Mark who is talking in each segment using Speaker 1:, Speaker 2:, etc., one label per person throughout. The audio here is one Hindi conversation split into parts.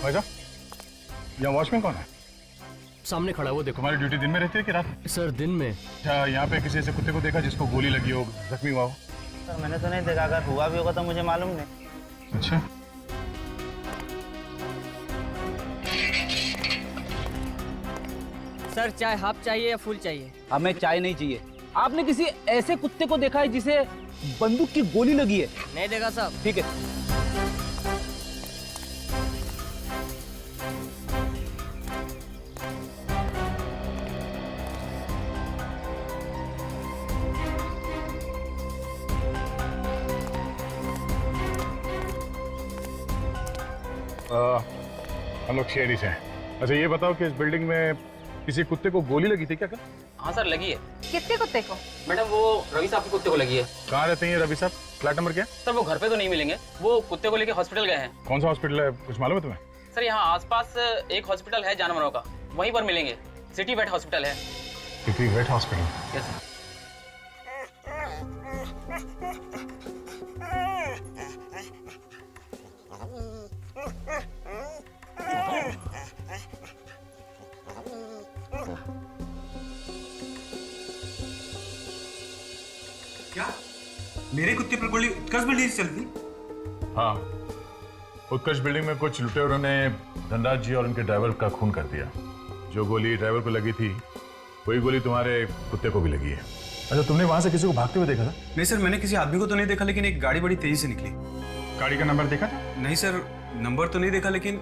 Speaker 1: भाईजा, यहाँ वॉचमैन कौन है?
Speaker 2: सामने खड़ा है वो, देखो।
Speaker 1: तुम्हारी ड्यूटी दिन में रहती है कि रात?
Speaker 2: सर दिन में।
Speaker 1: अच्छा, यहाँ पे किसी ऐसे कुत्ते को देखा जिसको गोली लगी हो, जख्मी हुआ हो?
Speaker 3: सर मैंने तो नहीं देखा, अगर हुआ भी होगा तो मुझे मालूम नहीं।
Speaker 1: अच्छा,
Speaker 4: सर चाय हाफ चाहिए या फुल चाहिए?
Speaker 5: हमें चाय नहीं चाहिए। आपने किसी ऐसे कुत्ते को देखा है जिसे बंदूक की गोली लगी है?
Speaker 4: नहीं देखा साहब।
Speaker 5: ठीक है।
Speaker 1: हम लोग शेयरी से हैं। अच्छा ये बताओ कि इस बिल्डिंग में किसी कुत्ते को गोली लगी थी क्या?
Speaker 6: हाँ सर लगी है।
Speaker 7: कितने कुत्ते को?
Speaker 6: मैडम वो रवि साहब के कुत्ते को लगी है।
Speaker 1: कहाँ रहते हैं रवि साहब? फ्लैट नंबर क्या?
Speaker 6: सर वो घर पे तो नहीं मिलेंगे, वो कुत्ते को लेके हॉस्पिटल गए हैं।
Speaker 1: कौन सा हॉस्पिटल है, कुछ मालूम है तुम्हें?
Speaker 6: सर यहाँ आसपास एक हॉस्पिटल है जानवरों का, वहीं पर मिलेंगे। सिटी वेट हॉस्पिटल है।
Speaker 1: City vet hospital?
Speaker 6: Yes sir.
Speaker 8: क्या मेरे कुत्ते पर गोली उत्कर्ष बिल्डिंग से चलती?
Speaker 1: हाँ, उत्कर्ष बिल्डिंग में कुछ लुटेरों ने धनराज जी और उनके ड्राइवर का खून कर दिया। जो गोली ड्राइवर को लगी थी वही गोली तुम्हारे कुत्ते को भी लगी है। अच्छा, तुमने वहां से किसी को भागते हुए देखा था?
Speaker 8: नहीं सर, मैंने किसी आदमी को तो नहीं देखा, लेकिन एक गाड़ी बड़ी तेजी से निकली।
Speaker 1: गाड़ी का नंबर देखा था?
Speaker 8: नहीं सर, नंबर तो नहीं देखा, लेकिन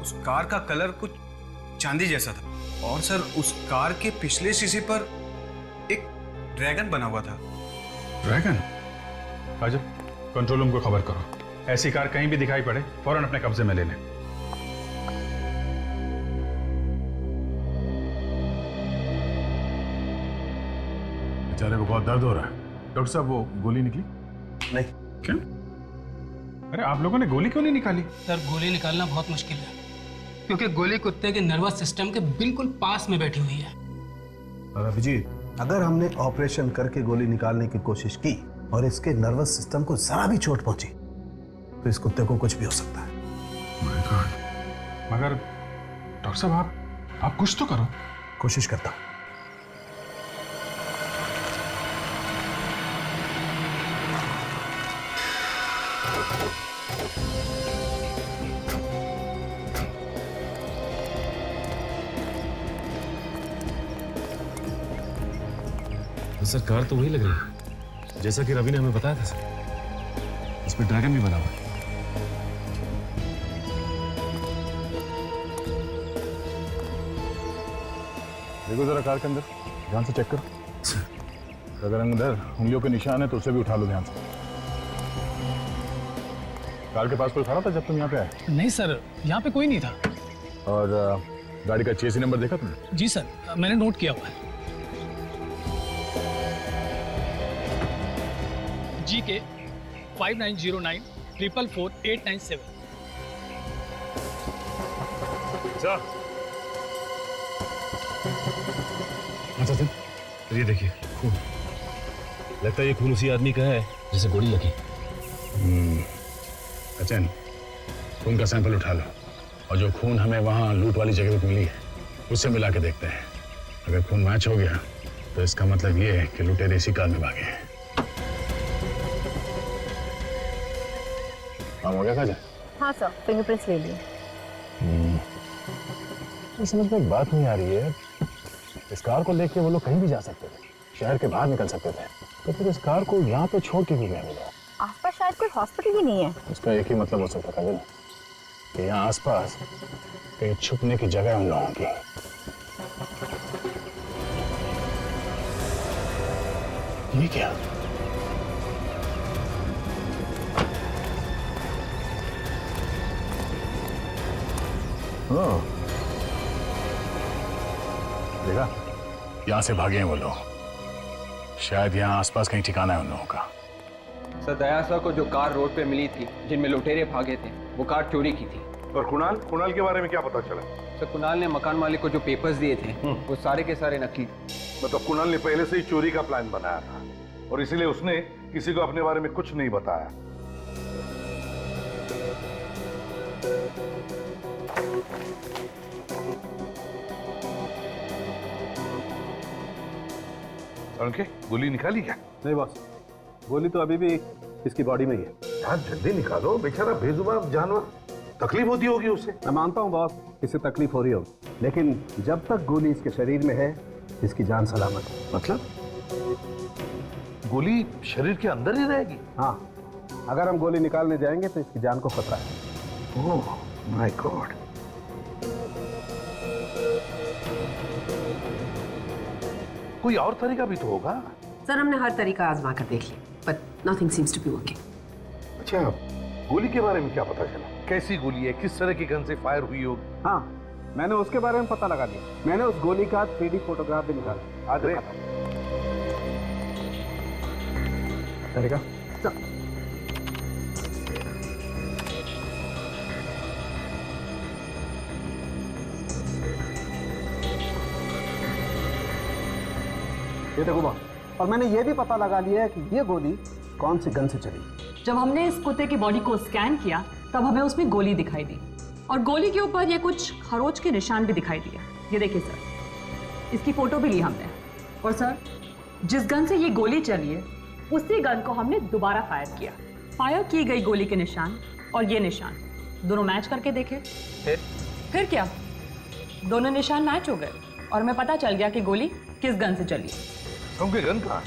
Speaker 8: उस कार का कलर कुछ चांदी जैसा था। और सर उस कार के पिछले शीशे पर एक ड्रैगन बना हुआ था।
Speaker 1: ड्रैगन? राजब, कंट्रोल रूम को खबर करो, ऐसी कार कहीं भी दिखाई पड़े फौरन अपने कब्जे में ले लें। बेचारे को बहुत दर्द हो रहा है। डॉक्टर साहब वो गोली निकली?
Speaker 8: नहीं।
Speaker 1: क्या? अरे आप लोगों ने गोली क्यों नहीं निकाली?
Speaker 9: सर गोली निकालना बहुत मुश्किल है, क्योंकि गोली कुत्ते के नर्वस सिस्टम के बिल्कुल पास में बैठी हुई है।
Speaker 10: अभिजीत, अगर हमने ऑपरेशन करके गोली निकालने की कोशिश की और इसके नर्वस सिस्टम को जरा भी चोट पहुंची तो इस कुत्ते को कुछ भी हो सकता है।
Speaker 1: My God। मगर डॉक्टर साहब आप कुछ तो करो।
Speaker 10: कोशिश करता हूं।
Speaker 2: सर कार तो वही लग रही है जैसा कि रवि ने हमें बताया था सर। इस पर ड्रैगन भी बना हुआ है।
Speaker 1: देखो जरा कार के अंदर, ध्यान से चेक करो। अगर अंदर उंगलियों के निशान है तो उसे भी उठा लो ध्यान से। कार के पास कोई खड़ा था जब तुम यहाँ पे आए?
Speaker 9: नहीं सर, यहाँ पे कोई नहीं था।
Speaker 1: और गाड़ी का चेसी नंबर देखा तुमने?
Speaker 9: जी सर, मैंने नोट किया हुआ है। GK 5909 444 897।
Speaker 2: अच्छा सर, ये देखिए खून। लगता है ये खून उसी आदमी का है जिसे गोली लगी।
Speaker 1: अच्छा, खून का सैंपल उठा लो और जो खून हमें वहाँ लूट वाली जगह पे मिली है उससे मिला के देखते हैं। अगर खून मैच हो गया तो इसका मतलब ये है कि लुटेरे इसी कार में भागे हैं। काम हो गया काजा?
Speaker 7: हाँ सर, फिंगरप्रिंट्स ले लिए।
Speaker 1: तो समझ में एक बात नहीं आ रही है, इस कार को लेके वो लोग कहीं भी जा सकते थे, शहर के बाहर निकल सकते थे, तो फिर इस कार को यहाँ पे छोड़ के भी गया मिला।
Speaker 7: आसपास शायद कोई हॉस्पिटल भी नहीं है।
Speaker 1: उसका एक ही मतलब हो सकता था कि यहाँ आसपास कहीं छुपने की जगह उन लोगों की। ये क्या? देखा, यहां से भागे हैं वो लोग। शायद यहाँ आसपास कहीं ठिकाना है उन लोगों का।
Speaker 5: सर दयासा को जो कार रोड पे मिली थी जिनमें लुटेरे भागे थे, वो कार चोरी की थी।
Speaker 1: और कुणाल के बारे में क्या पता चला?
Speaker 5: सर कुणाल ने मकान मालिक को जो पेपर्स दिए थे वो सारे के सारे नकली।
Speaker 11: मतलब कुणाल ने पहले से ही चोरी का प्लान बनाया था और इसीलिए उसने किसी को अपने बारे में कुछ नहीं बताया। उनके गोली निकाली क्या?
Speaker 10: नहीं बॉस, गोली तो अभी भी इसकी बॉडी में ही है।
Speaker 11: यार जल्दी निकालो, बेचारा बेजुबान जानवर, तकलीफ होती होगी उसे।
Speaker 10: मैं मानता हूँ बॉस, इससे तकलीफ हो रही होगी, लेकिन जब तक गोली इसके शरीर में है इसकी जान सलामत है।
Speaker 11: मतलब गोली शरीर के अंदर ही रहेगी?
Speaker 10: हाँ, अगर हम गोली निकालने जाएंगे तो इसकी जान को खतरा है।
Speaker 11: Oh my God. कोई और तरीका भी तो होगा।
Speaker 12: सर, हमने हर तरीका आजमा कर देख लिया, but nothing seems to be working.
Speaker 11: अच्छा, गोली के बारे में क्या पता चला? कैसी गोली है, किस तरह की गन से फायर हुई होगी?
Speaker 10: हाँ, मैंने उसके बारे में पता लगा लिया। मैंने उस गोली का 3D फोटोग्राफ भी निकाला। आज तरीका ये देखो बॉस, और मैंने ये भी पता लगा लिया है कि ये गोली कौन सी गन से चली।
Speaker 12: जब हमने इस कुत्ते की बॉडी को स्कैन किया तब हमें उसमें गोली दिखाई दी, और गोली के ऊपर ये कुछ खरोच के निशान भी दिखाई दिए। ये देखिए सर, इसकी फोटो भी ली हमने। और सर, जिस गन से ये गोली चली है उसी गन को हमने दोबारा फायर किया। फायर की गई गोली के निशान और ये निशान दोनों मैच करके देखे। फिर क्या, दोनों निशान मैच हो गए और हमें पता चल गया कि गोली किस गन से चली।
Speaker 11: उनके गन कहाँ?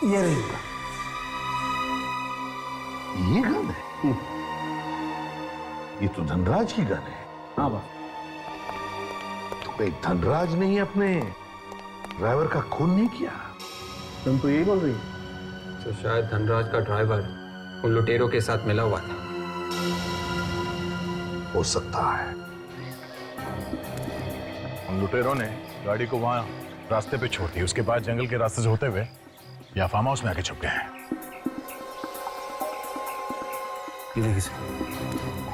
Speaker 10: ये रही
Speaker 11: ये गन है? ये तो धनराज की गन है।
Speaker 10: हाँ बॉस।
Speaker 11: तो भाई धनराज ने ही अपने ड्राइवर का खून नहीं किया?
Speaker 10: तुम तो यही बोल रही
Speaker 9: तो शायद धनराज का ड्राइवर उन लुटेरों के साथ मिला हुआ था।
Speaker 11: हो सकता है।
Speaker 1: उन लुटेरों ने गाड़ी को वहां रास्ते पे छोड़ दी, उसके बाद जंगल के रास्ते से होते हुए या फार्म हाउस में आके छुप गए हैं।
Speaker 2: ये देखिए सर,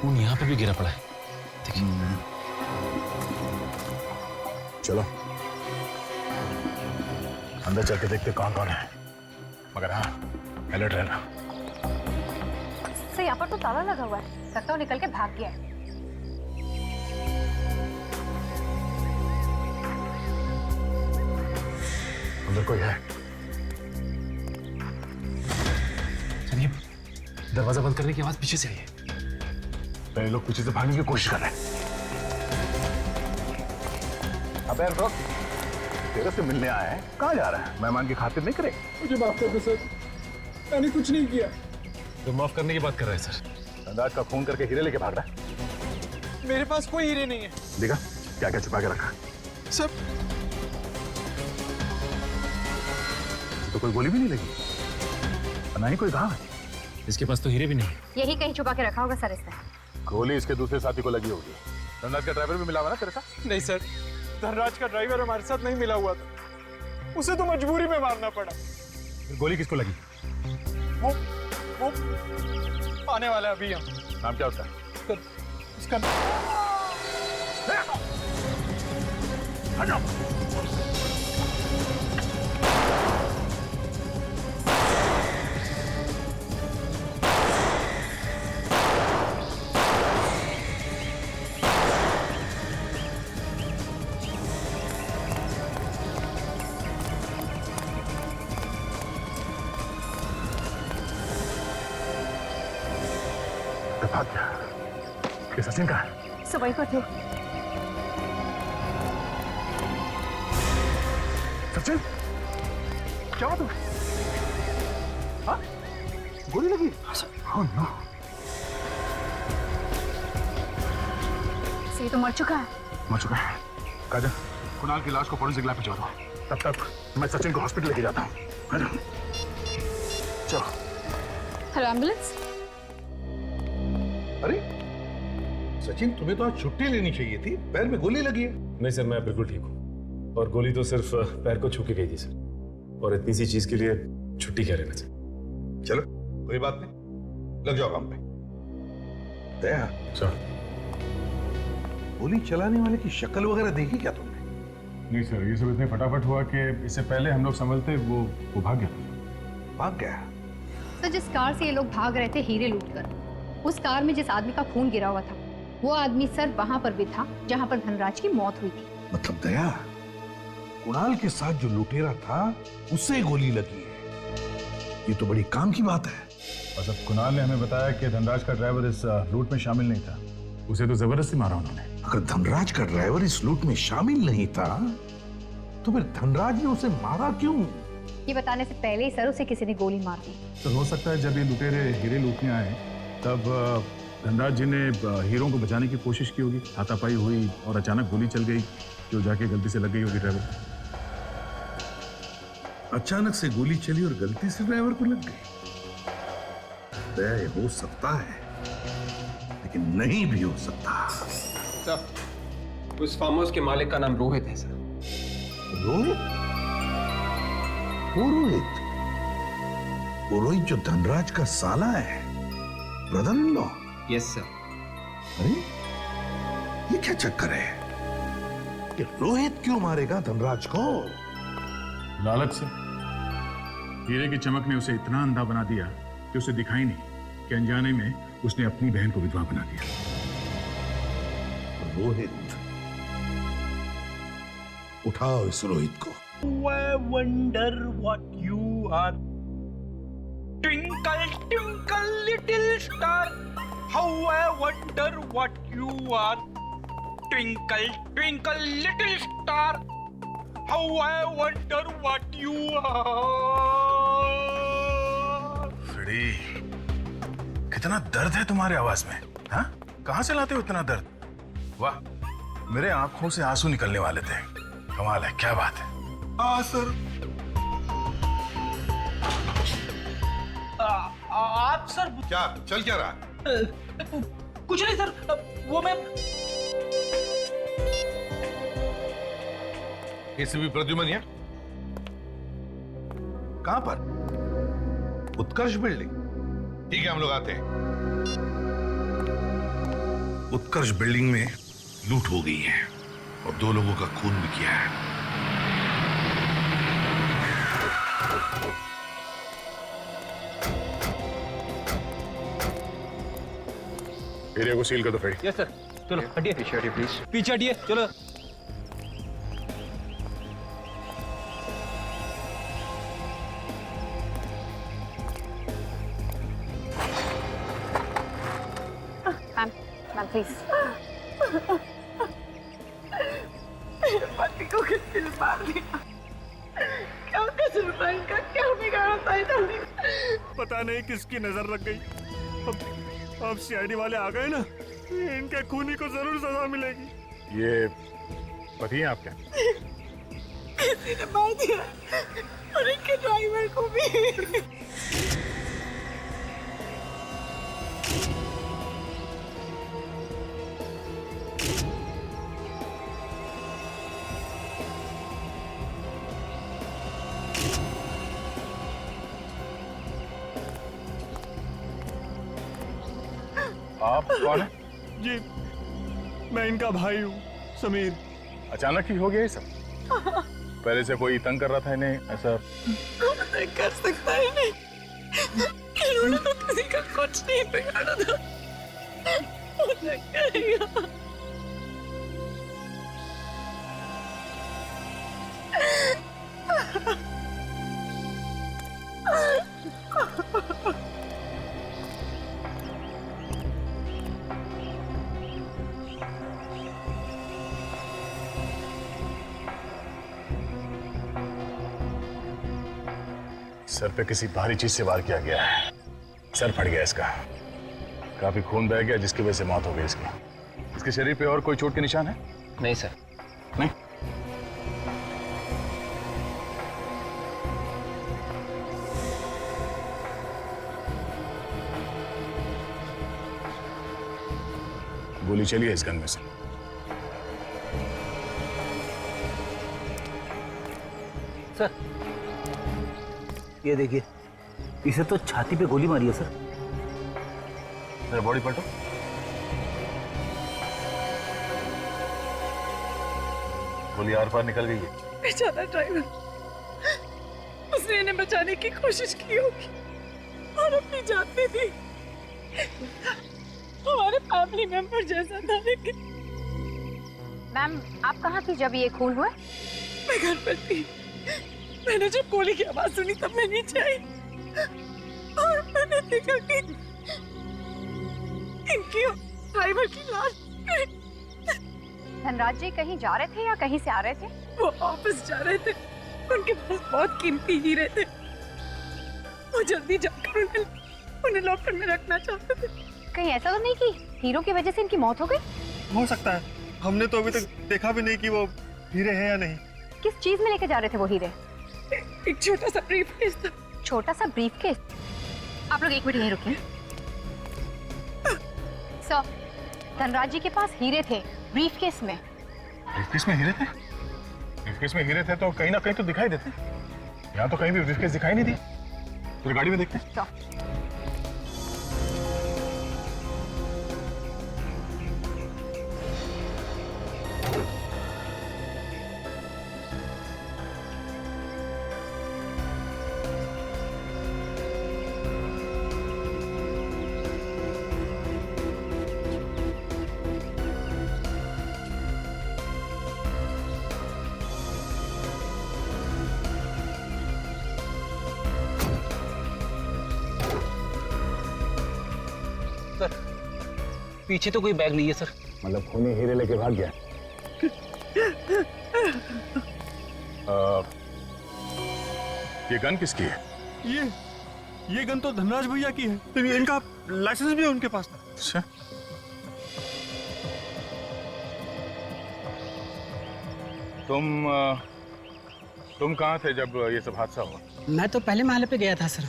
Speaker 2: खून यहाँ पे भी गिरा पड़ा है। देखिए।
Speaker 1: चलो अंदर चल के देखते कौन कौन है, मगर हाँ अलर्ट रहना।
Speaker 7: सर, यहाँ पर तो ताला लगा हुआ है, लगता है वो निकल के भाग गया है।
Speaker 1: अंदर कोई है?
Speaker 2: चलिए, दरवाजा बंद करने की आवाज पीछे से आई है।
Speaker 1: पहले लोग पीछे से भागने की कोशिश कर रहे हैं। अबे रुक, तेरे से मिलने आए हैं, कहाँ जा रहा है? मेहमान की खातिर नहीं करे?
Speaker 10: मुझे माफ कर दो सर, मैंने कुछ नहीं किया।
Speaker 2: तो माफ करने की बात कर रहे हैं सर।
Speaker 1: धनराज का खून करके हीरे लेके भाग रहा है।
Speaker 5: मेरे पास कोई हीरे नहीं है।
Speaker 1: देखा क्या क्या छुपा के रखा?
Speaker 5: सब
Speaker 1: तो कोई गोली भी नहीं लगी, ना ही कोई घाव है।
Speaker 2: इसके पास तो हीरे भी नहीं है।
Speaker 7: यही कहीं छुपा के रखा होगा सर इसने।
Speaker 1: गोली इसके दूसरे साथी को लगी होगी। धनराज का ड्राइवर भी मिला हुआ ना तेरे साथ?
Speaker 5: नहीं सर, धनराज का ड्राइवर हमारे साथ नहीं मिला हुआ था, उसे तो मजबूरी में मारना पड़ा।
Speaker 1: फिर गोली किसको लगी?
Speaker 5: वो आने वाला है अभी। हम
Speaker 1: नाम क्या उसका?
Speaker 5: उसका
Speaker 1: भाग गया। ये सचिन का है?
Speaker 7: सब वहीं पर थे।
Speaker 1: सचिन, क्या हुआ तुम्हें? हाँ? गोली लगी? Oh, no.
Speaker 7: ये तो मर चुका है।
Speaker 1: मर चुका है। काजल, कुणाल की लाश को फोरेंसिक लैब भिजवा दो। तब तक मैं सचिन को हॉस्पिटल लेके जाता हूँ। चलो।
Speaker 7: Hello ambulance.
Speaker 11: अरे सचिन, तुम्हें तो आज छुट्टी लेनी चाहिए थी, पैर में गोली लगी है।
Speaker 2: नहीं सर, मैं बिल्कुल ठीक हूँ, और गोली तो सिर्फ पैर को छू के गई थी सर, और इतनी सी चीज के लिए छुट्टी क्या लेना चाहिए।
Speaker 11: चलो कोई बात नहीं, लग जाओ काम पे। दया, गोली चलाने वाले की शक्ल वगैरह देखी क्या तुमने?
Speaker 1: नहीं सर, ये सब इतने फटाफट हुआ कि इससे पहले हम लोग संभलते वो भाग गया।
Speaker 11: भाग गया?
Speaker 7: तो जिस कार से ये लोग भाग रहे थे हीरे लूटकर, उस कार में जिस आदमी का खून गिरा हुआ था, वो आदमी सर वहां पर भी था जहां पर धनराज की मौत हुई थी।
Speaker 11: मतलब दया, कुणाल के साथ जो लुटेरा था उसे गोली लगी है, ये तो बड़ी काम की बात है।
Speaker 1: और जब कुणाल ने हमें बताया कि धनराज का ड्राइवर इस लूट में शामिल नहीं था, उसे तो जबरदस्ती मारा उन्होंने।
Speaker 11: अगर धनराज का ड्राइवर इस लूट में शामिल नहीं था तो फिर धनराज ने उसे मारा क्यों?
Speaker 7: ये बताने से पहले ही सर उसे किसी ने गोली मार दी।
Speaker 1: तो हो सकता है जब ये लुटेरे हीरे लूटने आए तब धनराज जी ने हीरों को बचाने की कोशिश की होगी, हाथापाई हुई और अचानक गोली चल गई जो जाके गलती से लग गई होगी ड्राइवर।
Speaker 11: अचानक से गोली चली और गलती से ड्राइवर को लग गई। हो सकता है लेकिन नहीं भी हो सकता।
Speaker 8: सर, उस फार्म हाउस के मालिक का नाम रोहित है सर।
Speaker 11: रोहित? वो रोहित? वो रोहित जो धनराज का साला है, brother in law?
Speaker 8: Yes sir.
Speaker 11: अरे ये क्या चक्कर है कि रोहित क्यों मारेगा धनराज को?
Speaker 1: लालच से। हीरे की चमक ने उसे इतना अंधा बना दिया कि उसे दिखाई नहीं कि अनजाने में उसने अपनी बहन को विधवा बना दिया।
Speaker 11: रोहित, उठाओ इस रोहित को।
Speaker 13: I wonder what you are. Twinkle, twinkle, little star. How I wonder what you are. Twinkle, twinkle, little star. How I wonder what you are.
Speaker 1: Freddie, कितना दर्द है तुम्हारे आवाज में, हाँ? कहाँ से लाते हो इतना दर्द? वाह, मेरे आंखों से आंसू निकलने वाले थे। कमाल है, क्या बात है?
Speaker 8: हाँ सर।
Speaker 13: आप सर
Speaker 11: क्या चल क्या रहा?
Speaker 13: कुछ नहीं सर, वो मैं
Speaker 11: एसीपी प्रद्युमन है? कहां पर? उत्कर्ष बिल्डिंग। ठीक है, हम लोग आते हैं। उत्कर्ष बिल्डिंग में लूट हो गई है और 2 लोगों का खून भी किया है।
Speaker 1: एरिया को सील कर दो फ्रेडी।
Speaker 5: Yes sir. चलो हटिए,
Speaker 8: पीछे हटिए प्लीज।
Speaker 5: पीछे हटिए, चलो।
Speaker 7: Ma'am please.
Speaker 12: पति को किसने मार दिया? क्या कसूर था इनका? क्या बिगाड़ा था इन्होंने?
Speaker 13: पता नहीं किसकी नजर लग गई। अब सीआईडी वाले आ गए ना, इनके खूनी को जरूर सजा मिलेगी।
Speaker 1: ये पति हैं आपके?
Speaker 12: किसी ने मार दिया और इनके ड्राइवर को भी।
Speaker 1: आप कौन है?
Speaker 13: जी, मैं इनका भाई हूँ, समीर।
Speaker 1: अचानक ही हो गया ये सब? पहले से कोई तंग कर रहा था इन्हें ऐसा?
Speaker 12: नहीं कर सकता है नहीं। इन्होंने तो किसी का कुछ नहीं बिगाड़ा था। उन्हें करेगा।
Speaker 1: सर पे किसी भारी चीज से वार किया गया है। सर फट गया इसका, काफी खून बह गया जिसकी वजह से मौत हो गई इसकी। इसके शरीर पे और कोई चोट के निशान है?
Speaker 6: नहीं सर।
Speaker 1: नहीं। गोली चली है इस गन में से।
Speaker 5: सर ये देखिए, इसे तो छाती पे गोली मारी है सर।
Speaker 1: मेरा बॉडी पलटो। गोली आर पार निकल गई है।
Speaker 12: बेचारा ड्राइवर, उसने इन्हें बचाने की कोशिश की होगी। और अपनी जान भी दी। हमारे फैमिली मेंबर जैसा था, लेकिन
Speaker 7: मैम आप कहाँ थी जब ये खून हुआ?
Speaker 12: मैं घर पर थी। मैंने जब गोली की आवाज सुनी तब मैं नीचे आई और मैंने देखा कि इनकी ड्राइवर की लाश।
Speaker 7: धनराज जी कहीं जा रहे थे या कहीं से आ रहे थे?
Speaker 12: वो ऑफिस जा रहे थे, उनके पास बहुत कीमती हीरे थे। वो जल्दी जाकर उन्हें लॉकर में रखना चाहते थे।
Speaker 7: कहीं ऐसा तो नहीं कि हीरो की वजह से इनकी मौत हो गई?
Speaker 14: हो सकता है, हमने तो अभी तक देखा भी नहीं कि वो हीरे हैं या नहीं।
Speaker 7: किस चीज में लेके जा रहे थे वो हीरे?
Speaker 12: एक छोटा सा ब्रीफकेस था।
Speaker 7: छोटा सा ब्रीफकेस? आप लोग एक मिनट यहीं रुकिए। सर, धनराज जी के पास हीरे थे ब्रीफकेस में।
Speaker 1: ब्रीफकेस में हीरे थे? ब्रीफकेस में हीरे थे तो कहीं ना कहीं तो दिखाई देते। यहाँ तो कहीं भी ब्रीफकेस दिखाई नहीं दी। फिर गाड़ी में देखते हैं।
Speaker 5: पीछे तो कोई बैग नहीं है सर।
Speaker 2: मतलब खूनी हीरे लेके भाग गया।
Speaker 1: ये गन किसकी है?
Speaker 14: ये गन तो धनराज भैया की है। तो इनका लाइसेंस भी है उनके पास।
Speaker 1: अच्छा। तुम कहाँ थे जब ये सब हादसा हुआ?
Speaker 9: मैं तो पहले महल पे गया था सर।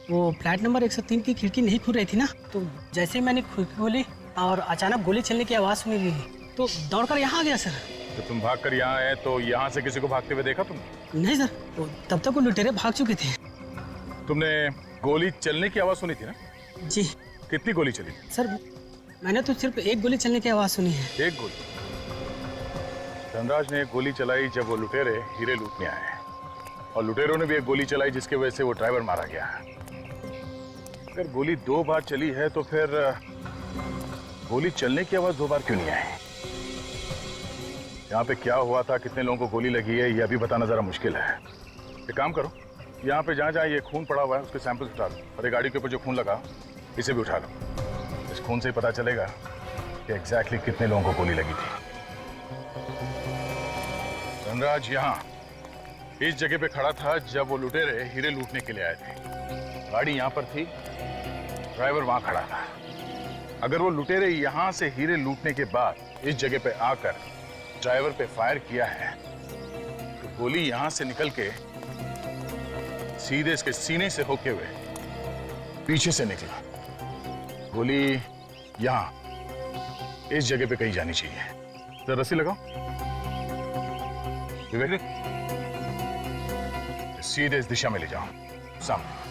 Speaker 9: वो फ्लैट नंबर 103 की खिड़की नहीं खुल रही थी ना, तो जैसे ही मैंने खिड़की खोली और अचानक गोली चलने की आवाज सुनी दी तो दौड़कर यहाँ आ गया सर।
Speaker 1: तो तुम भागकर यहाँ आए तो यहाँ से किसी को भागते हुए देखा तुमने?
Speaker 9: नहीं सर, तब तक वो लुटेरे भाग चुके थे।
Speaker 1: तुमने गोली चलने की आवाज सुनी थी ना?
Speaker 9: जी।
Speaker 1: कितनी गोली चली?
Speaker 9: सर मैंने तो सिर्फ एक गोली चलने की आवाज सुनी है।
Speaker 1: एक गोली? धनराज ने एक गोली चलाई जब वो लुटेरे हीरे लूटने आए, और लुटेरों ने भी एक गोली चलाई जिसकी वजह से वो ड्राइवर मारा गया। अगर गोली 2 बार चली है तो फिर गोली चलने की आवाज 2 बार क्यों नहीं आई? यहाँ पे क्या हुआ था, कितने लोगों को गोली लगी है, ये अभी बताना जरा मुश्किल है। एक काम करो, यहाँ पे जहाँ जहाँ ये खून पड़ा हुआ है उसके सैंपल्स उठा लो, और ये गाड़ी के ऊपर जो खून लगा इसे भी उठा लो। इस खून से ही पता चलेगा कि एग्जैक्टली कितने लोगों को गोली लगी थी। धनराज यहाँ इस जगह पे खड़ा था जब वो लुटेरे हीरे लूटने के लिए आए थे। गाड़ी यहाँ पर थी, ड्राइवर वहां खड़ा था। अगर वो लुटेरे यहाँ से हीरे लूटने के बाद इस जगह पे आकर ड्राइवर पे फायर किया है तो गोली यहाँ से निकल के सीधे इसके सीने से होके हुए पीछे से निकला। गोली यहाँ इस जगह पे कहीं जानी चाहिए। तो रस्सी लगाओ विवेक, सीधे इस दिशा में ले जाओ, सामने।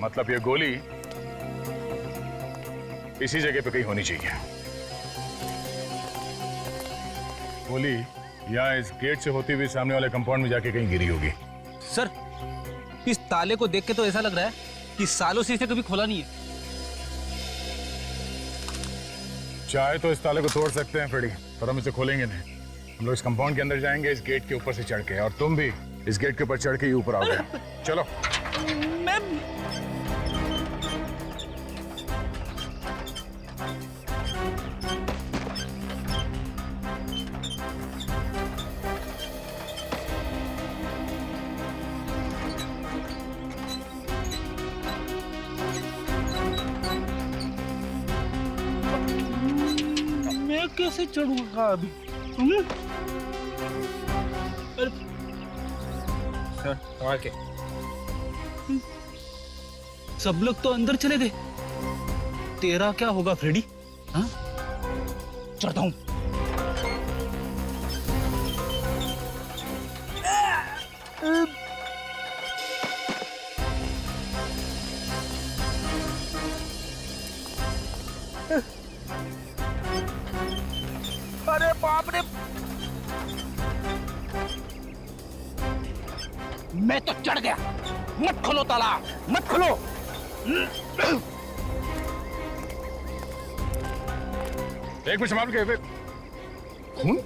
Speaker 1: मतलब ये गोली इसी जगह पे कहीं होनी चाहिए। गोली यहाँ इस गेट से होती हुई सामने वाले कंपाउंड में जाके कहीं गिरी होगी।
Speaker 5: सर इस ताले को देख के तो ऐसा लग रहा है कि सालों से इसे कभी खोला नहीं है।
Speaker 1: चाहे तो इस ताले को तोड़ सकते हैं फ्रेडी, पर हम इसे खोलेंगे नहीं। हम लोग इस कंपाउंड के अंदर जाएंगे इस गेट के ऊपर से चढ़ के, और तुम भी इस गेट के ऊपर चढ़ के ही ऊपर आओगे। चलो।
Speaker 12: मैम
Speaker 5: मैं कैसे चढ़ूंगा अभी?
Speaker 13: सर संभाल के।
Speaker 5: सब लोग तो अंदर चले गए, तेरा क्या होगा फ्रेडी? हाँ? चढ़ता हूं।
Speaker 13: अरे बाप रे,
Speaker 5: मैं तो चढ़ गया। मत खोलो ताला, मत खोलो।
Speaker 1: एक मिनट संभाल के। खून?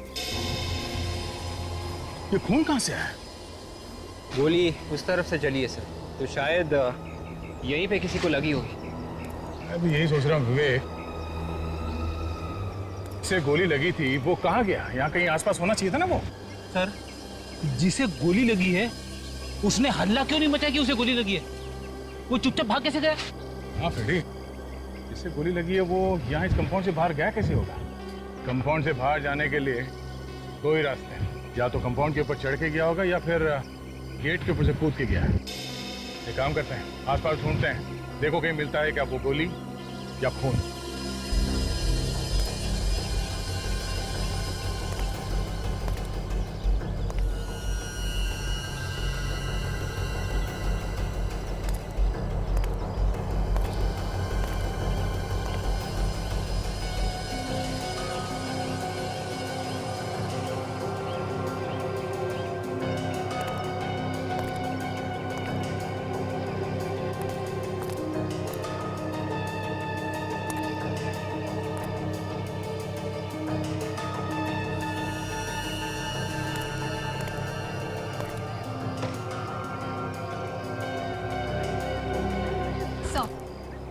Speaker 1: ये खून कहां से आया?
Speaker 15: गोली उस तरफ से चली है सर, तो शायद यहीं पे किसी को लगी होगी।
Speaker 1: मैं भी यही सोच रहा हूँ विवेक, से गोली लगी थी वो कहाँ गया? यहाँ कहीं आसपास होना चाहिए था ना वो।
Speaker 5: सर, जिसे गोली लगी है उसने हल्ला क्यों नहीं मचाया कि उसे गोली लगी है? वो चुपचाप भाग कैसे गया?
Speaker 1: हाँ फ्रेडी, जिसे गोली लगी है वो यहाँ इस कंपाउंड से बाहर गया कैसे होगा? कंपाउंड से बाहर जाने के लिए दो ही रास्ते हैं, या तो कंपाउंड के ऊपर चढ़ के गया होगा या फिर गेट के ऊपर से कूद के गया है। एक काम करते हैं, आसपास ढूंढते हैं, देखो कहीं मिलता है क्या वो गोली या खून।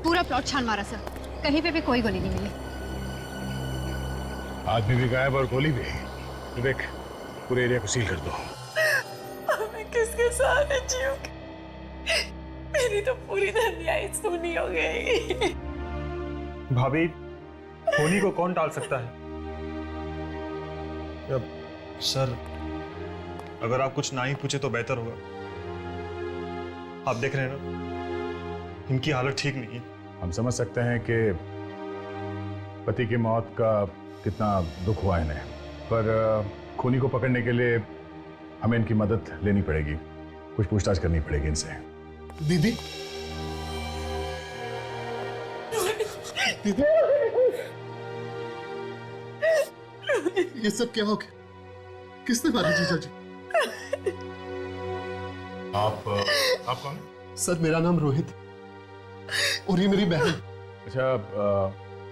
Speaker 7: पूरा प्लॉट छान मारा सर, कहीं पे भी कोई गोली नहीं मिली।
Speaker 1: आदमी भी गायब और गोली भी। विवेक, पूरे एरिया को सील कर दो।
Speaker 16: मैं किसके सहारे जीऊंगी? मेरी तो पूरी दुनिया ही सूनी हो गई।
Speaker 14: भाभी, खूनी को कौन टाल सकता है?
Speaker 17: सर, अगर आप कुछ ना ही पूछे तो बेहतर होगा। आप देख रहे हैं ना, इनकी हालत ठीक नहीं है।
Speaker 1: हम समझ सकते हैं कि पति की मौत का कितना दुख हुआ इन्हें, पर खूनी को पकड़ने के लिए हमें इनकी मदद लेनी पड़ेगी, कुछ पूछताछ करनी पड़ेगी इनसे।
Speaker 11: दीदी, दीदी, ये सब क्या हो गया? किसने मारा जीजा जी?
Speaker 1: आप कौन?
Speaker 11: सर, मेरा नाम रोहित और ये मेरी बहन।
Speaker 1: अच्छा,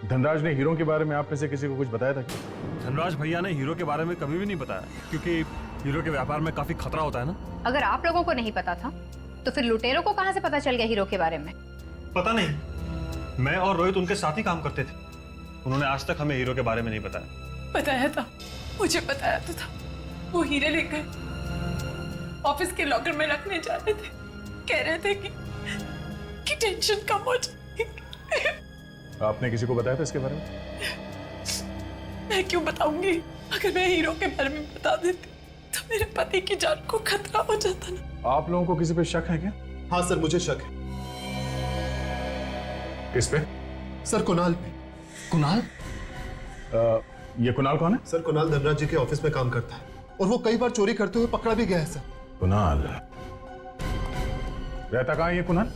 Speaker 1: धनराज ने हीरो के बारे में आप में से किसी को कुछ बताया था क्या?
Speaker 14: धनराज भैया ने हीरो के बारे में कभी भी नहीं बताया, क्योंकि हीरो के व्यापार में काफी खतरा होता है ना।
Speaker 7: अगर आप लोगों को नहीं पता था तो फिर लुटेरों को कहां से पता चल गया हीरो के बारे में?
Speaker 17: पता नहीं, मैं और रोहित उनके साथ ही काम करते थे। उन्होंने आज तक हमें हीरो के बारे में नहीं बताया।
Speaker 16: बताया था, मुझे बताया तो था। वो हीरे लेकर ऑफिस के लॉकर में रखने जा रहे थे। कह रहे थे कि टेंशन कम हो जाएगी।
Speaker 1: आपने किसी को बताया था इसके बारे में?
Speaker 16: मैं क्यों बताऊंगी? अगर मैं हीरो के बारे में बता देती तो मेरे पति की जान को खतरा हो जाता ना।
Speaker 1: आप लोगों को किसी पे शक है क्या?
Speaker 11: हाँ सर, मुझे शक है।
Speaker 1: किस पे?
Speaker 11: सर, कुणाल पे।
Speaker 5: कुणाल?
Speaker 1: ये कुणाल कौन है?
Speaker 11: सर, कुणाल धनराज जी के ऑफिस में काम करता है और वो कई बार चोरी करते हुए पकड़ा भी गया है सर।
Speaker 1: कुणाल रहता कहाँ है ये कुणाल?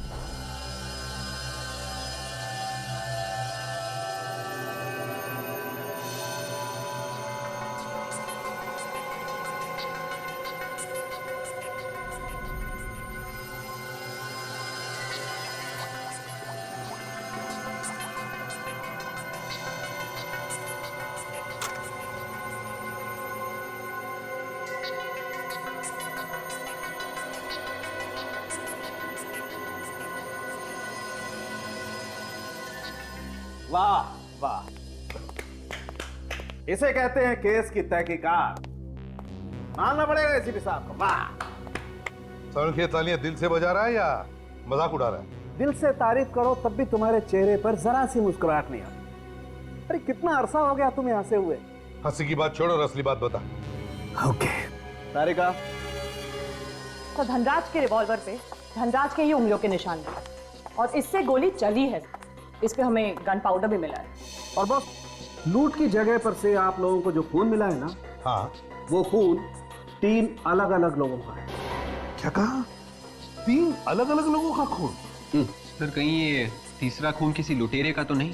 Speaker 18: वाह वाह, इसे कहते हैं केस की तहकीकात। मानना पड़ेगा एसीपी साहब को। वाह।
Speaker 11: सर, ये तालियां दिल से बजा रहा है या मजाक उड़ा रहा है?
Speaker 18: दिल से तारीफ करो तब भी तुम्हारे चेहरे पर जरा सी मुस्कुराहट नहीं आती। अरे कितना अरसा हो गया तुम्हें हंसे हुए?
Speaker 11: हंसी की बात छोड़ो और असली बात बता।
Speaker 18: ओके तारिका।
Speaker 12: तो धनराज के रिवॉल्वर पे धनराज के ही उंगलियों के निशान हैं और इससे गोली चली है। इस पे हमें गन पाउडर भी मिला है।
Speaker 18: और बस लूट की जगह पर से आप लोगों को जो खून मिला है ना,
Speaker 11: हाँ,
Speaker 18: वो खून 3 अलग अलग लोगों का है।
Speaker 11: क्या कहा? 3 अलग अलग लोगों का खून?
Speaker 15: सर, कहीं ये तीसरा खून किसी लुटेरे का तो नहीं?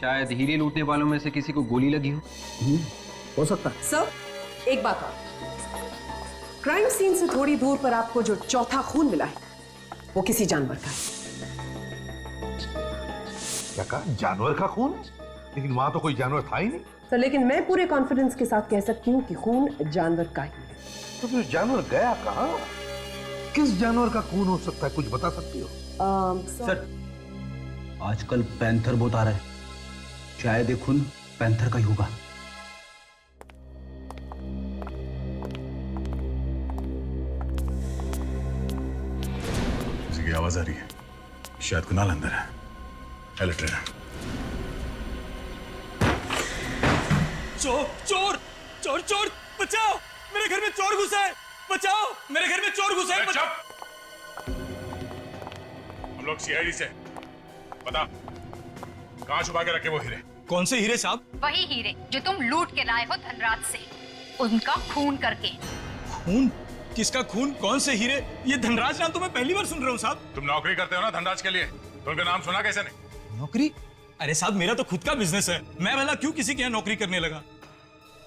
Speaker 15: शायद हीरे लूटने वालों में से किसी को गोली लगी हो
Speaker 18: सकता है।
Speaker 12: सर, एक बात और,
Speaker 19: क्राइम सीन से थोड़ी दूर पर आपको जो चौथा खून मिला है वो किसी जानवर का है।
Speaker 11: क्या कहा? जानवर का खून? लेकिन वहां तो कोई जानवर था ही नहीं।
Speaker 19: तो लेकिन मैं पूरे कॉन्फिडेंस के साथ कह सकती हूँ कि खून जानवर का ही है।
Speaker 11: तो फिर जानवर गया कहाँ? किस जानवर का खून हो सकता है, कुछ बता सकती हो?
Speaker 20: सर, आजकल पैंथर बहुत आ रहा है, शायद ये खून पैंथर का ही होगा।
Speaker 1: किसी की आवाज आ रही है, शायद कुणाल अंदर है। अलर्ट रहना।
Speaker 13: चोर चोर चोर चोर, बचाओ, मेरे घर में चोर घुसा है, बचाओ, मेरे घर में चोर घुसा है।
Speaker 1: हम लोग सीआईडी से, बता कहां छुपा के रखे वो हीरे?
Speaker 13: कौन से हीरे साहब?
Speaker 7: वही हीरे जो तुम लूट के लाए हो धनराज से, उनका खून करके।
Speaker 13: खून? किसका खून? कौन से हीरे? ये धनराज नाम तो मैं पहली बार सुन रहा हूँ साहब।
Speaker 1: तुम नौकरी करते हो ना धनराज के लिए, तो उनका नाम सुना कैसे नहीं?
Speaker 13: नौकरी? अरे साहब, मेरा तो खुद का बिजनेस है, मैं भला क्यों किसी के यहाँ नौकरी करने लगा?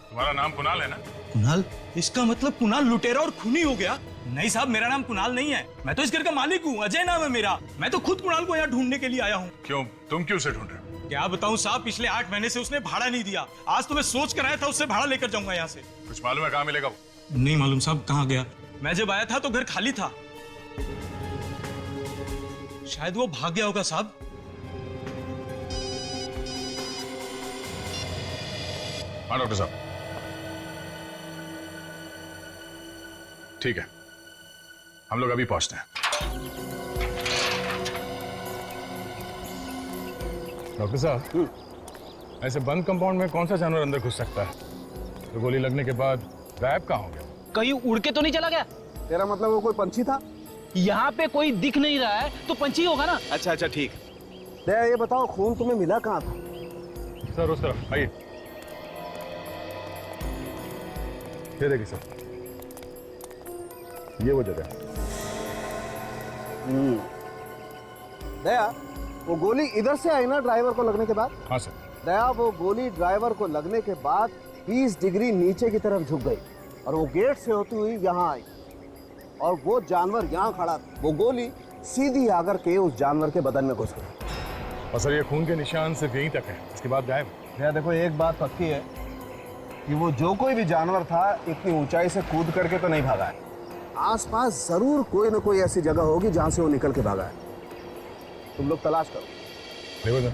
Speaker 1: तुम्हारा नाम कुणाल है ना?
Speaker 13: कुणाल? इसका मतलब कुणाल लुटेरा और खूनी हो गया? नहीं साहब, मेरा नाम कुणाल नहीं है, मैं तो इस घर का मालिक हूँ, अजय नाम है मेरा। मैं तो खुद कुणाल को यहाँ ढूंढने के लिए आया हूँ।
Speaker 1: क्यों? तुम क्यों उसे ढूंढ रहे हो?
Speaker 13: क्या बताऊँ साहब, पिछले 8 महीने से उसने भाड़ा नहीं दिया। आज तो मैं सोच कर आया था उससे भाड़ा लेकर जाऊंगा यहाँ से।
Speaker 1: कुछ मालूम है कहाँ मिलेगा वो?
Speaker 13: नहीं मालूम साहब, कहाँ गया? मैं जब आया था तो घर खाली था, शायद वो भाग गया होगा साहब।
Speaker 1: हाँ डॉक्टर साहब, ठीक है, हम लोग अभी पहुंचते हैं। डॉक्टर साहब, ऐसे बंद कंपाउंड में कौन सा जानवर अंदर घुस सकता है? तो गोली लगने के बाद गायब कहाँ हो गया?
Speaker 5: कहीं उड़ के तो नहीं चला गया?
Speaker 18: तेरा मतलब वो कोई पंछी था?
Speaker 5: यहाँ पे कोई दिख नहीं रहा है तो पंछी होगा ना।
Speaker 18: अच्छा अच्छा, ठीक। दया, ये बताओ खून तुम्हें मिला कहाँ था?
Speaker 1: सर उस तरफ आइए। ये देखिए सर, ये वो जगह।
Speaker 18: दया, वो गोली इधर से आई ना ड्राइवर को लगने के बाद?
Speaker 1: हाँ सर।
Speaker 18: दया, वो गोली ड्राइवर को लगने के बाद 20 डिग्री नीचे की तरफ झुक गई और वो गेट से होती हुई यहाँ आई और वो जानवर यहाँ खड़ा था। वो गोली सीधी आकर के उस जानवर के बदन में घुस गई।
Speaker 1: और सर ये खून के निशान सिर्फ यहीं तक है, इसके बाद गायब।
Speaker 18: दया देखो, एक बात पक्की है कि वो जो कोई भी जानवर था इतनी ऊंचाई से कूद करके तो नहीं भागा है। आसपास जरूर कोई ना कोई ऐसी जगह होगी जहां से वो निकल के भागा है। तुम लोग तलाश करो।
Speaker 1: देखो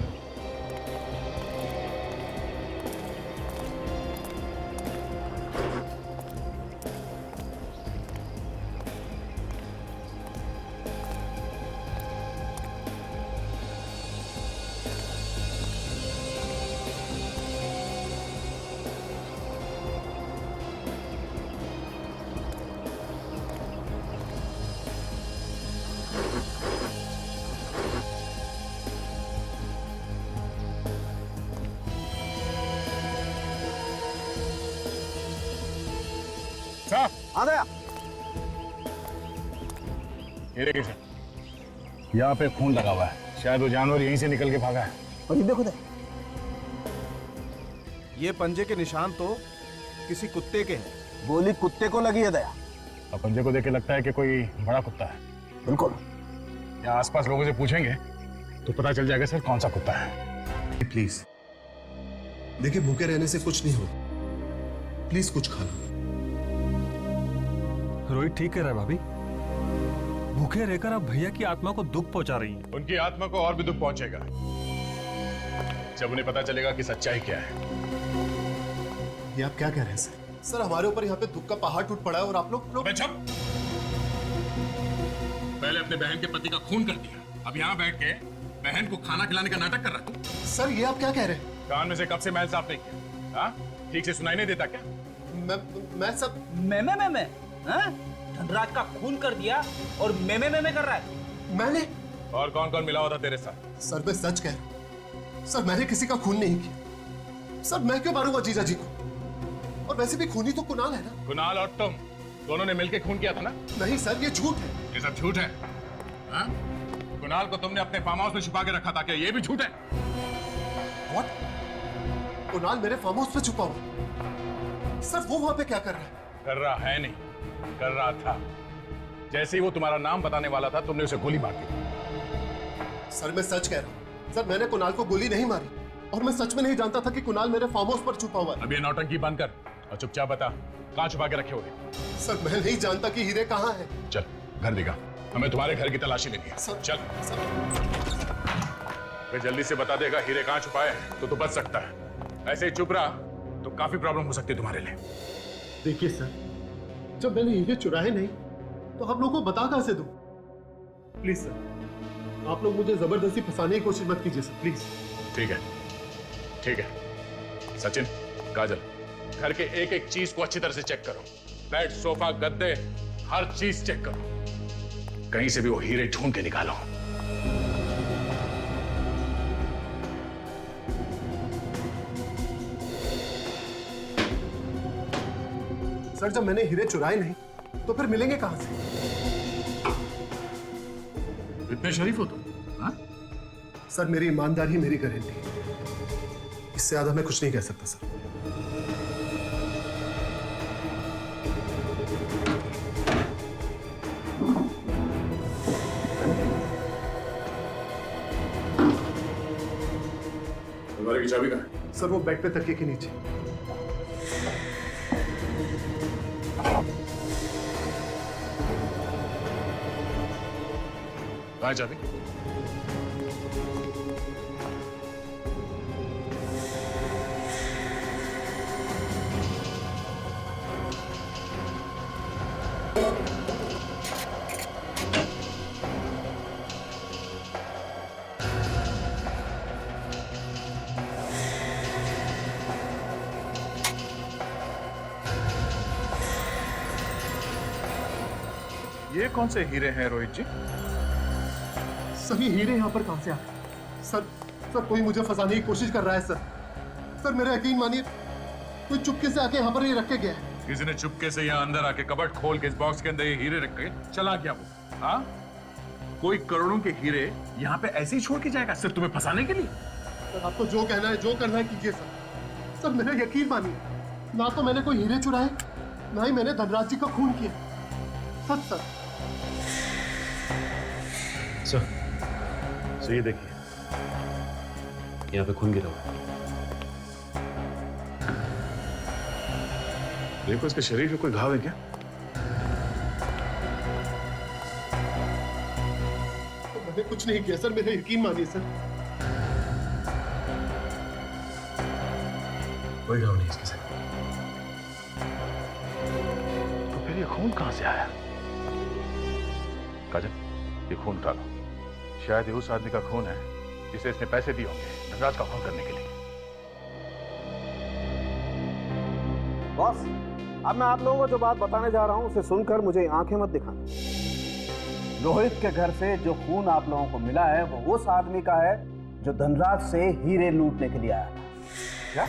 Speaker 1: सर,
Speaker 18: आ गया।
Speaker 1: ये देखिए सर, यहाँ पे खून लगा हुआ है, शायद वो जानवर यहीं से निकल के भागा है।
Speaker 18: और ये देखो ये पंजे के निशान तो किसी कुत्ते के हैं। गोली कुत्ते को लगी है दया।
Speaker 1: और पंजे को देख के लगता है कि कोई बड़ा कुत्ता है।
Speaker 18: बिल्कुल।
Speaker 1: यहाँ आसपास लोगों से पूछेंगे तो पता चल जाएगा सर कौन सा कुत्ता है।
Speaker 21: प्लीज देखिए, भूखे रहने से कुछ नहीं होता, प्लीज कुछ खा लो।
Speaker 14: रोहित ठीक कह रहा है भाभी, भूखे रहकर आप भैया की आत्मा को दुख पहुंचा रही हैं।
Speaker 1: उनकी आत्मा को और भी दुख पहुंचेगा जब उन्हें पता चलेगा कि सच्चाई क्या है।
Speaker 21: ये आप क्या कह रहे हैं सर? सर हमारे ऊपर यहाँ पे दुख का पहाड़ टूट पड़ा है और आप लोग
Speaker 1: पहले अपने बहन के पति का खून कर दिया, अब यहाँ बैठ के बहन को खाना खिलाने का नाटक कर रहा तू।
Speaker 21: सर ये आप क्या कह रहे हैं?
Speaker 1: कान में से कब से मैल साफ नहीं किया? हाँ, ठीक से सुनाई नहीं देता क्या?
Speaker 21: मैं सब
Speaker 5: मैं धनराज का खून कर दिया और मैं कर रहा है।
Speaker 21: मैंने?
Speaker 1: और कौन कौन मिला हुआ था तेरे साथ?
Speaker 21: सर मैं सच कह रहा हूं सर, मैंने किसी का खून नहीं किया सर। मैं क्यों मारूंगा जीजा जी को? और वैसे भी खूनी तो कुणाल है ना।
Speaker 1: कुणाल और तुम दोनों ने मिलकर खून किया था ना?
Speaker 21: नहीं सर, ये झूठ है।
Speaker 1: ये सब झूठ है। हाँ? कुणाल को तुमने अपने फार्म हाउस में छुपा के रखा था, क्या ये भी झूठ है?
Speaker 21: What? कुणाल मेरे फार्म हाउस पे छुपा हुआ? सर वो वहां पे क्या कर रहा है?
Speaker 1: कर रहा है नहीं, कर रहा था। जैसे ही वो तुम्हारा नाम बताने वाला था तुमने उसे गोली मार दी।
Speaker 21: सर मैं सच कह रहा हूँ सर, मैंने कुणाल को गोली नहीं मारी और मैं सच में नहीं जानता था कि कुणाल मेरे फार्म हाउस पर छुपा हुआ है।
Speaker 1: अब ये नौटंकी बंद कर और चुपचाप बता कहाँ छुपा के रखे हुए।
Speaker 21: सर मैं नहीं जानता कि हीरे कहाँ है।
Speaker 1: चल घर दिखा, हमें तुम्हारे घर की तलाशी लेनी है। चल वे जल्दी से बता देगा हीरे कहाँ छुपाए हैं तो तू बच सकता है। ऐसे ही चुप रहा तो काफी प्रॉब्लम हो सकती है तुम्हारे लिए।
Speaker 21: देखिए सर, जब मैंने हीरे चुराए नहीं तो आप लोगों को बता कहां से दूं? प्लीज सर, आप लोग मुझे जबरदस्ती फंसाने की कोशिश मत कीजिए सर, प्लीज।
Speaker 1: ठीक है, ठीक है। सचिन, काजल, घर के एक एक चीज को अच्छी तरह से चेक करो। बेड, सोफा, गद्दे, हर चीज चेक करो। कहीं से भी वो हीरे ढूंढ के निकालो।
Speaker 21: सर जब मैंने हीरे चुराए नहीं तो फिर मिलेंगे कहां से?
Speaker 1: इतने शरीफ हो तुम? हाँ?
Speaker 21: सर मेरी ईमानदारी मेरी गारंटी, इससे ज्यादा मैं कुछ नहीं कह सकता सर।
Speaker 1: अलमारी की चाबी कहाँ है?
Speaker 21: सर वो बेड पे तकिए के नीचे।
Speaker 1: कहाँ है चाबी? ये कौन से हीरे हैं रोहित जी?
Speaker 21: सर ये हीरे यहाँ पर कहां से आते? सर कोई मुझे फंसाने की कोशिश कर रहा है सर। सर मेरा यकीन मानिए, कोई चुपके से आके यहाँ पर ये रख के गया है।
Speaker 1: किसी ने चुपके से यहाँ अंदर आके कबर्ड खोल के इस बॉक्स के अंदर ये हीरे रख के चला गया वो। हाँ? कोई करोड़ों के हीरे यहाँ पे ऐसे ही छोड़ के जाएगा सिर्फ तुम्हें फंसाने के लिए?
Speaker 21: सर आपको जो कहना है जो करना है कीजिए सर। सर मेरा यकीन मानिए, ना तो मैंने कोई हीरे चुराए, ना ही मैंने धनराज जी का खून किया। सच सर।
Speaker 2: सर ये देखिए, यहाँ पे खून गिरा हुआ है।
Speaker 1: देखो इसके शरीर में कोई घाव है क्या?
Speaker 21: तो मैंने कुछ नहीं किया सर, मेरा यकीन मानिए सर।
Speaker 2: कोई घाव नहीं इसके सर।
Speaker 1: तो फिर ये खून कहां से आया? काजल, ये खून उठा लो। शायद ये उस आदमी का खून है जिसे इसने पैसे दिए होंगे धनराज का खून करने के लिए।
Speaker 18: बॉस, अब मैं आप लोगों को जो बात बताने जा रहा हूं उसे सुनकर मुझे आंखें मत दिखाना। रोहित के घर से जो खून आप लोगों को मिला है वो उस आदमी का है जो धनराज से हीरे लूटने के लिए आया था। क्या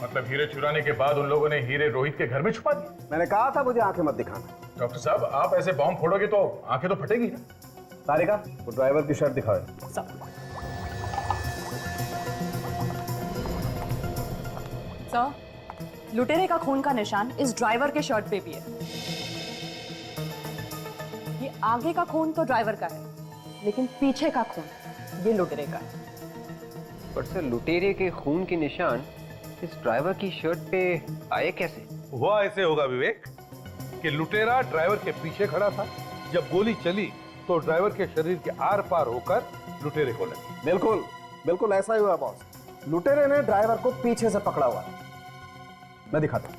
Speaker 1: मतलब हीरे चुराने के बाद उन लोगों ने हीरे रोहित के घर में छुपा दिए?
Speaker 18: मैंने कहा था मुझे आंखें मत दिखाना।
Speaker 1: डॉक्टर साहब, आप ऐसे बॉम्ब फोड़ोगे तो आंखें तो फटेगी ना।
Speaker 18: तारिका, वो ड्राइवर की शर्ट दिखाओ।
Speaker 12: सर, लुटेरे का खून का निशान इस ड्राइवर के शर्ट पे भी है। ये आगे का खून तो ड्राइवर का है, लेकिन पीछे का खून ये लुटेरे का है।
Speaker 15: पर सर, लुटेरे के खून के निशान इस ड्राइवर की शर्ट पे आए कैसे?
Speaker 11: हुआ ऐसे होगा विवेक कि लुटेरा ड्राइवर के पीछे खड़ा था, जब गोली चली तो ड्राइवर के शरीर के आर पार होकर लुटेरे को लगी।
Speaker 18: बिल्कुल बिल्कुल ऐसा ही हुआ बॉस। लुटेरे ने ड्राइवर को पीछे से पकड़ा हुआ। मैं दिखाता हूं।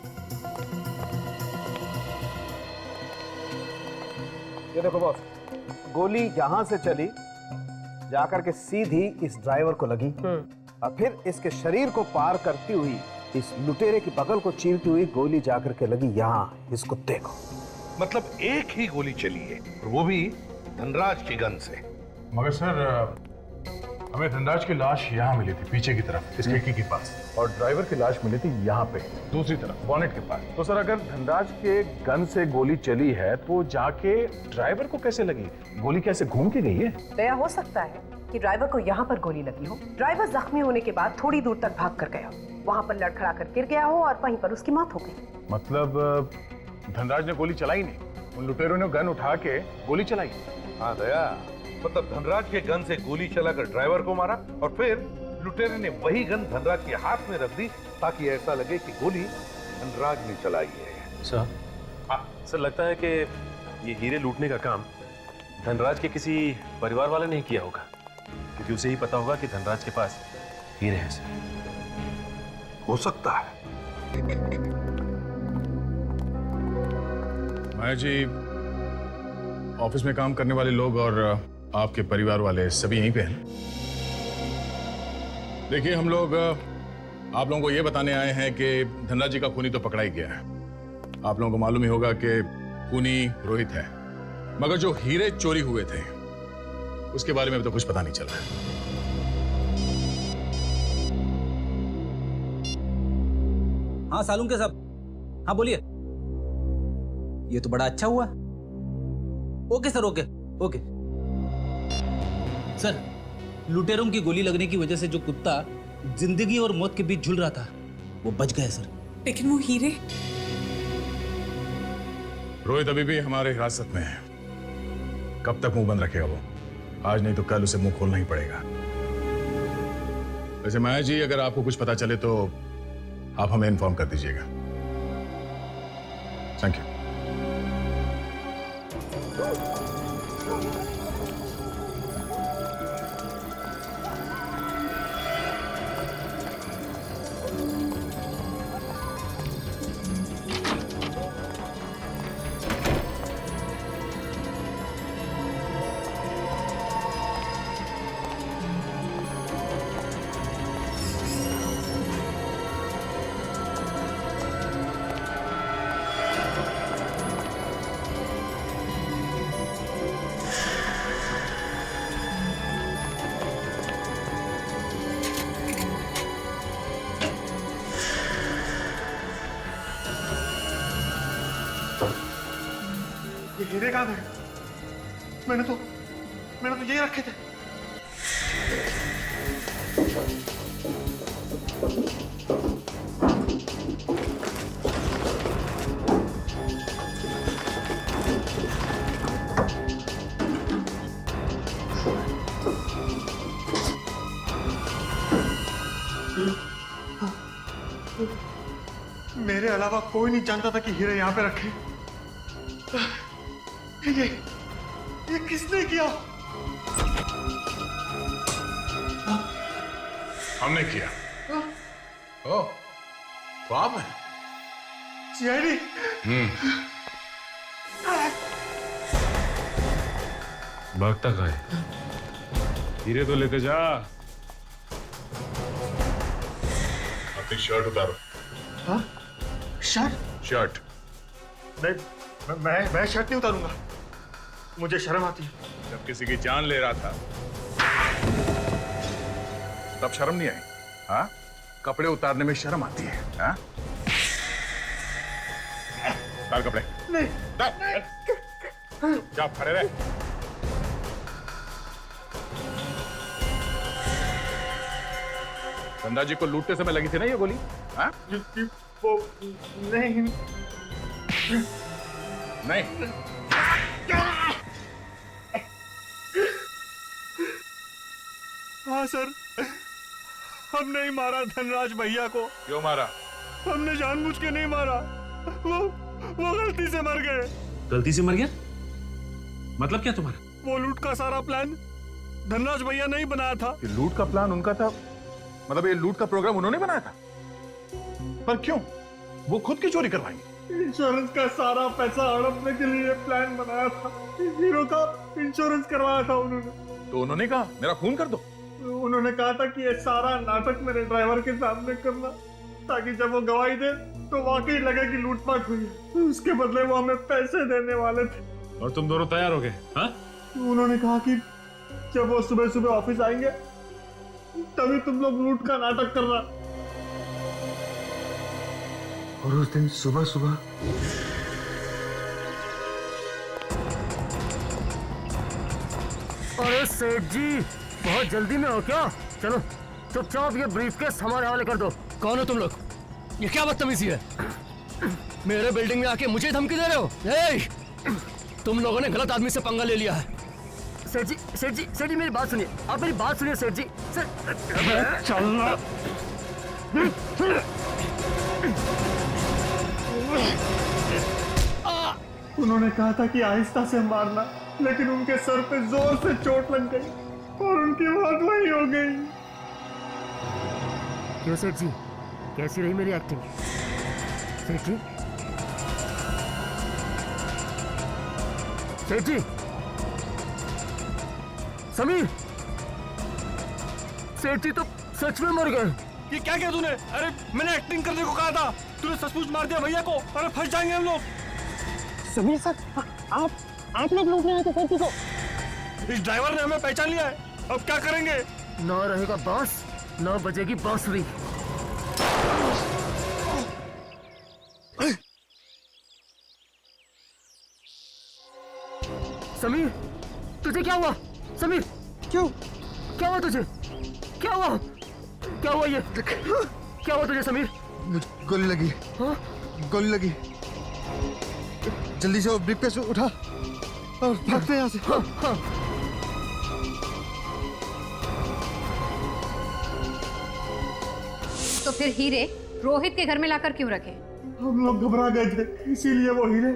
Speaker 18: ये देखो बॉस, गोली यहां से चली जाकर के सीधी इस ड्राइवर को लगी और फिर इसके शरीर को पार करती हुई इस लुटेरे की बगल को चीरती हुई गोली जाकर के लगी यहां इस कुत्ते को।
Speaker 11: मतलब एक ही गोली चली है, और वो भी धनराज की गन से।
Speaker 1: मगर सर, हमें धनराज की लाश यहाँ मिली थी पीछे की तरफ इस खिड़की के पास, और ड्राइवर की लाश मिली थी यहाँ पे दूसरी तरफ बॉनेट के पास। तो सर अगर धनराज के गन से गोली चली है तो जाके ड्राइवर को कैसे लगी? गोली कैसे घूम के गई है?
Speaker 19: दया हो सकता है कि ड्राइवर को यहाँ पर गोली लगी हो, ड्राइवर जख्मी होने के बाद थोड़ी दूर तक भाग कर गया। वहां पर लड़खड़ा कर गिर गया हो और वहीं पर उसकी मौत हो गई।
Speaker 1: मतलब धनराज ने गोली चलाई नहीं, उन लुटेरों ने गन उठा के गोली चलाई।
Speaker 11: हाँ दया, मतलब धनराज के गन से गोली चलाकर ड्राइवर को मारा और फिर लुटेरे ने वही गन धनराज के हाथ में रख दी ताकि ऐसा लगे कि गोली धनराज ने चलाई है।
Speaker 2: सर लगता है कि ये हीरे लूटने का काम धनराज के किसी परिवार वाले ने किया होगा, क्योंकि उसे ही पता होगा कि धनराज के पास हीरे हैं। सर
Speaker 11: हो सकता है।
Speaker 1: माया जी, ऑफिस में काम करने वाले लोग और आपके परिवार वाले सभी यहीं पे हैं। देखिए, हम लोग आप लोगों को ये बताने आए हैं कि धनराज जी का खूनी तो पकड़ा ही गया है। आप लोगों को मालूम ही होगा कि खूनी रोहित है, मगर जो हीरे चोरी हुए थे उसके बारे में अभी तो कुछ पता नहीं चल रहा है।
Speaker 20: हाँ सालुंके साहब, हाँ बोलिए। ये तो बड़ा अच्छा हुआ। Okay sir, okay okay. Sir, लुटेरों की गोली लगने की वजह से जो कुत्ता जिंदगी और मौत के बीच झूल रहा था वो बच गया सर।
Speaker 16: लेकिन वो हीरे?
Speaker 1: रोहित अभी भी हमारे हिरासत में है। कब तक मुंह बंद रखेगा वो? आज नहीं तो कल उसे मुंह खोलना ही पड़ेगा। वैसे माया जी, अगर आपको कुछ पता चले तो आप हमें इन्फॉर्म कर दीजिएगा। Thank you.
Speaker 21: ये हीरे कहाँ गए? मैंने तो यही रखे थे। मेरे अलावा कोई नहीं जानता था कि हीरे यहाँ पे रखे। ये किसने किया?
Speaker 1: हमने किया। ओ, तो आप हैं?
Speaker 21: सीआईडी?
Speaker 2: भागता कहाँ है? हीरे तो लेके जा।
Speaker 1: अपनी शर्ट उतारो।
Speaker 21: हाँ? शर्ट?
Speaker 1: शर्ट।
Speaker 21: मैं शर्ट नहीं उतारूंगा, मुझे शर्म आती है।
Speaker 1: जब किसी की जान ले रहा था तब शर्म नहीं आई? हाँ? कपड़े उतारने में शर्म आती है? हाँ? उतार कपड़े।
Speaker 21: नहीं।
Speaker 1: जा, खड़े रहे। धनराज जी को लूटते समय लगी थी ना ये गोली? हाँ?
Speaker 21: वो नहीं।
Speaker 14: हाँ सर, हमने ही मारा धनराज भैया को।
Speaker 1: क्यों मारा?
Speaker 14: हमने जानबूझ के नहीं मारा, वो गलती से मर गए।
Speaker 2: गलती से मर गया? मतलब क्या तुम्हारा?
Speaker 14: वो लूट का सारा प्लान धनराज भैया ने ही बनाया था।
Speaker 1: ये लूट का प्लान उनका था? मतलब ये लूट का प्रोग्राम उन्होंने बनाया था? पर क्यों? वो खुद की चोरी करवाएंगे?
Speaker 21: इंश्योरेंस का सारा पैसा हड़पने के लिए प्लान बनाया था। हीरो का इंश्योरेंस करवाया था उन्होंने।
Speaker 1: तो उन्होंने कहा मेरा खून कर दो।
Speaker 21: उन्होंने कहा था कि ये सारा नाटक मेरे ड्राइवर के सामने करना, ताकि जब वो गवाही दे तो वाकई लगे कि लूटपाट हुई है। उसके बदले वो हमें पैसे देने वाले थे।
Speaker 2: और तुम दोनों तैयार हो गए? हाँ?
Speaker 21: उन्होंने कहा कि जब वो सुबह सुबह ऑफिस आएंगे तभी तुम लोग लूट का नाटक करना। और उस दिन सुबह सुबह
Speaker 3: अरे सेठ जी, बहुत जल्दी में हो क्या? चलो चुपचाप ये ब्रीफकेस हमारे हवाले कर दो। कौन हो तुम लोग? ये क्या बदतमीजी है? मेरे बिल्डिंग में आके मुझे धमकी दे रहे हो? तुम लोगों ने गलत आदमी से पंगा ले लिया है। सेठ जी मेरी बात सुनिए, आप मेरी बात सुनिए सेठ जी। चलना।
Speaker 17: उन्होंने कहा था कि आहिस्ता से मारना, लेकिन उनके सर पे जोर से चोट लग गई और उनकी मौत वही हो गई।
Speaker 3: क्यों सेठ जी, कैसी रही मेरी एक्टिंग? सेठ जी, सेठ जी, समीर, सेठ जी तो सच में मर गए।
Speaker 14: ये क्या किया तूने? अरे मैंने एक्टिंग करने को कहा था, तूने सचमुच मार दिया भैया को। अरे फंस जाएंगे हम लोग।
Speaker 9: समीर सर, आप लोग लूटने आए थे सेठ जी को।
Speaker 14: इस ड्राइवर ने हमें पहचान लिया है, अब क्या करेंगे?
Speaker 3: ना रहेगा बांस, ना बजेगी बांसुरी। समीर, तुझे क्या हुआ? समीर, क्यों? क्या हुआ तुझे? क्या हुआ? क्या हुआ ये? क्या हुआ तुझे समीर?
Speaker 21: गोली लगी।
Speaker 3: हाँ?
Speaker 21: गोली लगी। जल्दी से वो ब्रीफकेस उठा और भागते यहाँ से।
Speaker 3: हाँ, हाँ।
Speaker 7: तो फिर हीरे रोहित के घर में लाकर क्यों रखे?
Speaker 17: हम लोग घबरा गए थे, इसीलिए वो हीरे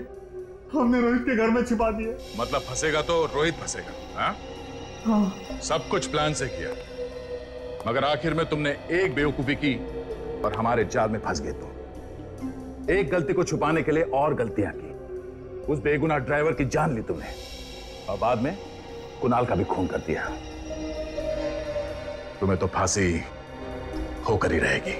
Speaker 17: हमने रोहित के घर में छिपा दिए।
Speaker 1: मतलब फंसेगा तो रोहित फंसेगा, हाँ?
Speaker 17: हाँ।
Speaker 1: सब कुछ प्लान से किया, मगर आखिर में तुमने एक बेवकूफी की और हमारे जाल में फंस गए तुम। एक गलती को छुपाने के लिए और गलतियां की। उस बेगुनाह ड्राइवर की जान ली तुमने और बाद में कुणाल का भी खून कर दिया। तुम्हें तो फांसी होकर ही रहेगी।